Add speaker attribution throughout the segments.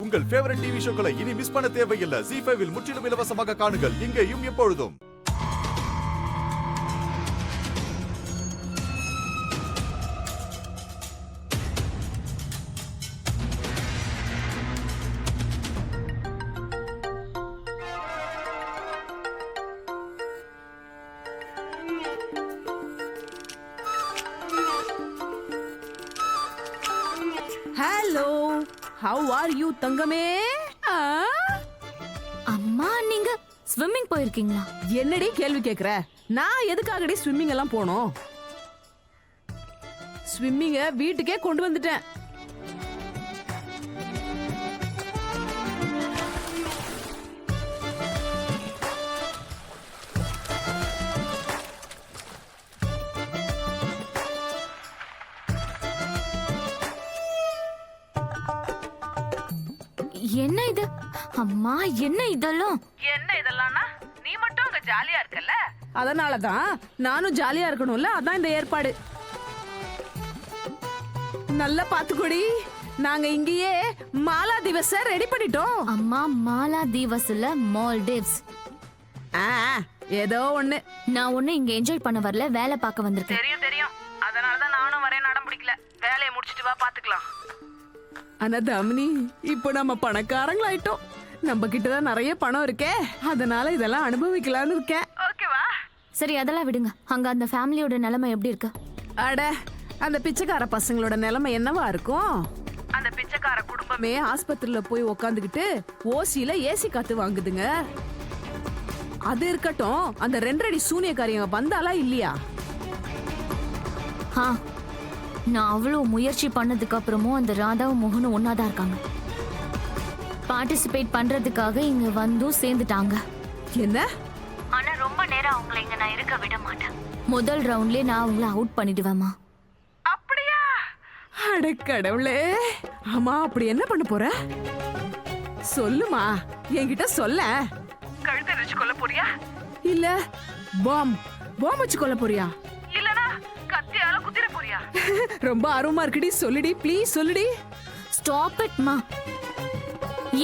Speaker 1: உங்கள் favourite TV ஷோக்களை இனி miss பண்ண தேவையில்லை. ZEE5 இல் முற்றிலும் இலவசமாக காணுங்கள். இங்கேயும் எப்பொழுதும்.
Speaker 2: ஹலோ, ஹவ் ஆர் யூ தங்கமே?
Speaker 3: அம்மா, நீங்க ஸ்விம்மிங் போயிருக்கீங்களா?
Speaker 2: என்னடி கேள்வி கேக்குற? நான் எதுக்காகடி ஸ்விம்மிங் எல்லாம் போனோம்? ஸ்விம்மிங்க வீட்டுக்கே கொண்டு வந்துட்டேன்.
Speaker 3: என்ன இது? அம்மா, என்ன இதெல்லாம்?
Speaker 2: என்ன இதெல்லாம்னா நீ மட்டும் அங்க ஜாலியா இருக்கல்ல, அதனாலதான் நானும் ஜாலியா இருக்கணும்ல, அதான் இந்த ஏற்பாடு. நல்லா பாத்துக்கோடி, நாங்க இங்கேயே மாலா திவஸ ரெடி பண்ணிட்டோம்.
Speaker 3: அம்மா, மாலா தீவஸ்ல மால்டிவ்ஸ்.
Speaker 2: ஏதோ ஒண்ணு.
Speaker 3: நான் ஒண்ணு இங்க என்ஜாய் பண்ண வரல, வேலை பார்க்க வந்திருக்கேன்.
Speaker 2: தெரியும் தெரியும், அதனாலதான் நானும் வரேன். நடம் பிடிக்கல, வேலையை முடிச்சிட்டு வா, பாத்துக்கலாம். ஆனா தம்னி, இப்போ நம்ம பணக்காரங்களாயிட்டோம். நம்ம கிட்டதான் நிறைய பணம் இருக்கே, அதனால இதெல்லாம் அனுபவிக்கலாம்னு இருக்கேன். ஓகேவா?
Speaker 3: சரி, அதெல்லாம் விடுங்க. அங்க அந்த ஃபேமிலியோட நிலைமை எப்படி இருக்கு?
Speaker 2: அட, அந்த பிச்சைக்கார பசங்களோட நிலைமை என்னவா இருக்கும்? அந்த பிச்சைக்கார குடும்பமே ஆஸ்பத்திரியில போய் உக்காந்துக்கிட்டு ஓசியில ஏசி காத்து வாங்குதுங்க. அது இருக்கட்டும், அந்த 2 அடி சூனியக்காரியங்க வந்தாலா இல்லையா?
Speaker 3: நான் அவ்வளவு முயற்சி பண்ணதுக்கு அப்புறமும் அந்த ராதாவும் மோகனும் ஒன்னாதான் இருக்காங்க. பார்ட்டிசிபேட் பண்றதுக்காக இங்க வந்தும் சேர்ந்துட்டாங்க.
Speaker 2: என்ன?
Speaker 3: ஆனா ரொம்ப நேரம் அவங்களை இங்க நான் இருக்க விட மாட்டேன். முதல் ரவுண்ட்லயே நான் அவங்கள அவுட் பண்ணிடுவேமா.
Speaker 2: அப்படியா? அட கடவுளே! ஆமா, அப்படி என்ன பண்ண போற? சொல்லுமா, என்கிட்ட சொல்ல. கழுத்தை வச்சு கொல்ல போறியா? இல்ல பாம் வச்சு கொல்ல போறியா? இல்லனா கத்தியால குத்திர போறியா? ரொம்ப ஆர்வமா இருக்குடி, சொல்லுடி, ப்ளீஸ் சொல்லுடி.
Speaker 3: ஸ்டாப் இட் மா.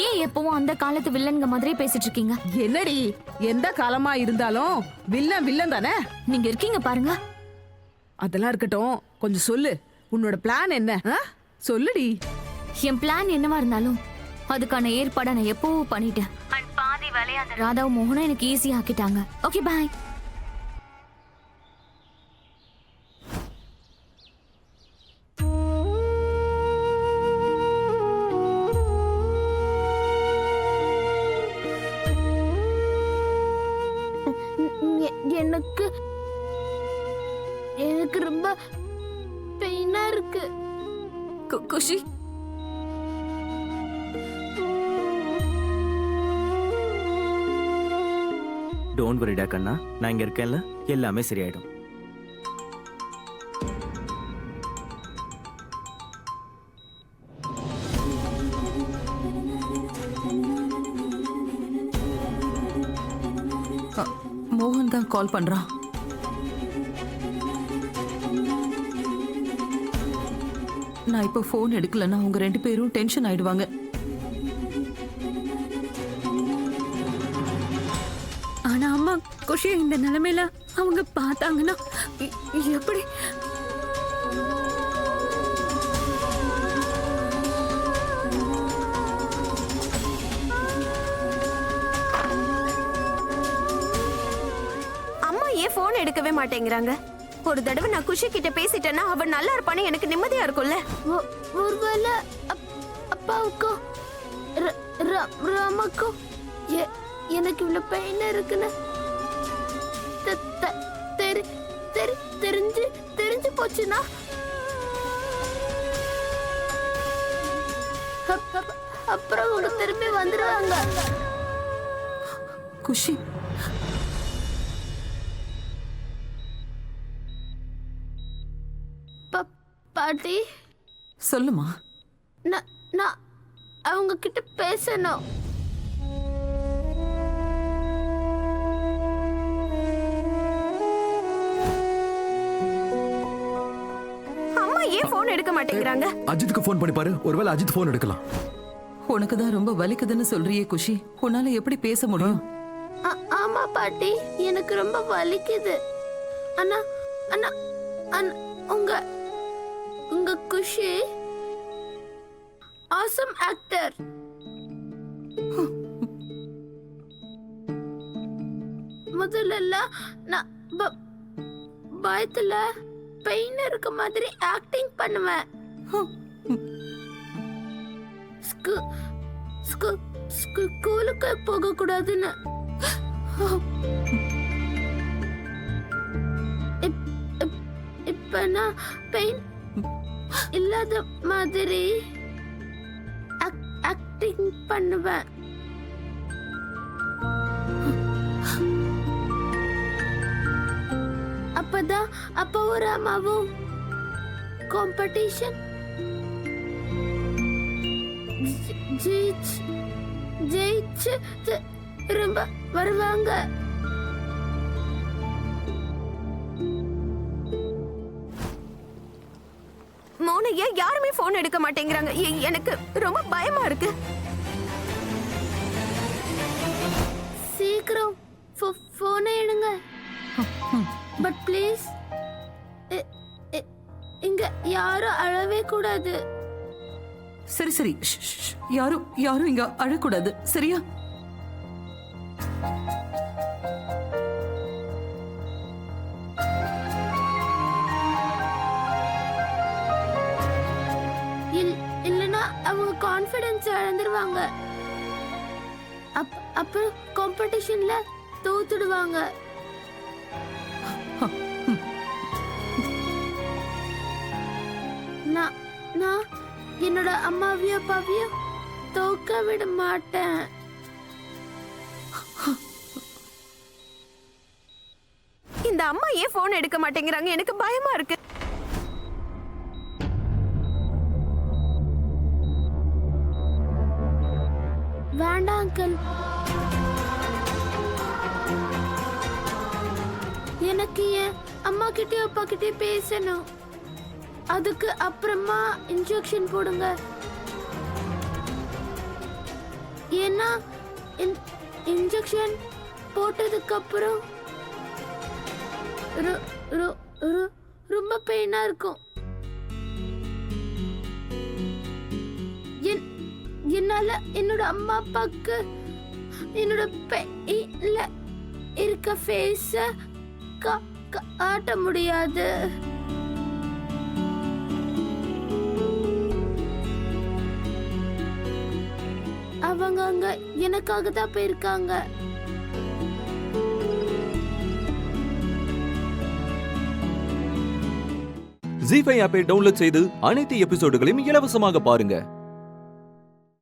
Speaker 3: ஏன் எப்பவும் அந்த காலத்து வில்லன்க மாதிரியே பேசிட்டு இருக்கீங்க?
Speaker 2: என்னடி, எந்த காலமா இருந்தாலும் வில்லன் தானே.
Speaker 3: நீங்க இருக்கீங்க பாருங்க.
Speaker 2: அதெல்லாம் இருக்கட்டும், கொஞ்சம் சொல்லு, உன்னோட பிளான் என்ன? சொல்லுடி.
Speaker 3: என் பிளான் என்னவா இருந்தாலும் அதுக்கான ஏற்பாடை நான் எப்பவோ பண்ணிட்டேன். பாதி வேலையை அந்த ராதாவும் மோகனும் எனக்கு ஈஸி ஆக்கிட்டாங்க. ஓகே, பாய். எனக்கு ரொம்ப பெயினா இருக்கு. குஷி,
Speaker 4: டோன்ட் வரிடா கண்ணா, நான் இங்க இருக்கேன்ல, எல்லாமே சரியாயிடும்.
Speaker 5: மோகன் தான் கால் பண்றான். நான் இப்ப போன் எடுக்கலன்னா அவங்க 2 பேரும் டென்ஷன் ஆயிடுவாங்க.
Speaker 6: ஆனா அம்மா, குஷி இந்த நிலைமையில அவங்க பார்த்தாங்கன்னா எப்படி?
Speaker 7: அம்மா ஏன் போன் எடுக்கவே மாட்டேங்கிறாங்க? ஒரு தடவை நான் குஷி கிட்ட பேசிட்டேன்னா அவ நல்லா இருப்பான்னு எனக்கு நிம்மதியா இருக்கும்ல.
Speaker 3: ஒருவேளை அப்பாவுக்கும் ராமக்கும் எனக்கு இவ்வளவு பெயின் இருக்குன்னு தெரிஞ்சு போச்சுன்னா அப்புறம் அவங்க திரும்பி வந்துடுவாங்க.
Speaker 5: குஷி,
Speaker 3: பாட்டி
Speaker 5: சொல்லுமா.
Speaker 3: நான் அவங்க கிட்ட பேசணும்.
Speaker 7: அம்மா ஏன் போன் எடுக்க மாட்டேங்கிறாங்க?
Speaker 8: அஜித்துக்கு போன் பண்ணி பாரு, ஒருவேளை அஜித் போன் எடுக்கலாம்.
Speaker 5: உனக்கு தான் ரொம்ப வலிக்குதுன்னு சொல்றியே குஷி, உன்னால எப்படி பேச முடியும்?
Speaker 7: ஆமா பாட்டி, எனக்கு ரொம்ப வலிக்குது. அண்ணா அண்ணா அண்ணா, உங்க உங்க குஷி ஆசம் ஆக்டர். முதல்ல நான் பயத்துல பெயின் இருக்க மாதிரி ஆக்டிங் பண்ணுவேன். ஸ்கூலுக்கு போக கூடாதுன்னு. இப்ப நான் பெயின் இல்லாத மாதிரி ஆக்டிங் பண்ணுவேன். அப்பதான் அப்பாவும் ராமாவும் காம்படிஷன் ஜெயிச்சு திரும்ப வருவாங்க. மோனையா யாருமே போன் எடுக்க மாட்டேங்கிறாங்க. எனக்கு ரொம்ப பயமா இருக்கு. சீக்கிரம் போனை எடுங்க. பட் ப்ளீஸ், இங்க யாரும் அழவே கூடாது.
Speaker 5: சரி சரி, ஷ், ஷ், யாரும் இங்க அழக்கூடாது, சரியா?
Speaker 7: இல்லனா அவங்க கான்ஃபிடன்ஸ் இழந்துருவாங்க. அப்புறம் காம்படிஷன்ல தோத்துடுவாங்க. நான் என்னோட அம்மாவையும் அப்பாவையும் தோக்க விட மாட்டேன். இந்த அம்மா ஏன் போன் எடுக்க மாட்டேங்கிறாங்க? எனக்கு பயமா இருக்கு. வேண்டாம் அங்கிள், எனக்கு என் அம்மா கிட்டயும் அப்பா கிட்டயும் பேசணும். அதுக்கு அப்புறமா இன்ஜெக்ஷன் போடுங்க. ஏன்னா இன்ஜெக்ஷன் போட்டதுக்கு அப்புறம் ரொம்ப பெயினா இருக்கும். என்னால என்னோட அம்மா அப்பாக்கு என்னோட பெயின்ல இருக்க ஃபேஸ காட்ட முடியாது. அவங்க அங்க எனக்காக தான் போயிருக்காங்க.
Speaker 8: ஜீ5 ஆப்பை டவுன்லோட் செய்து அனைத்து எபிசோடுகளையும் இலவசமாக பாருங்க.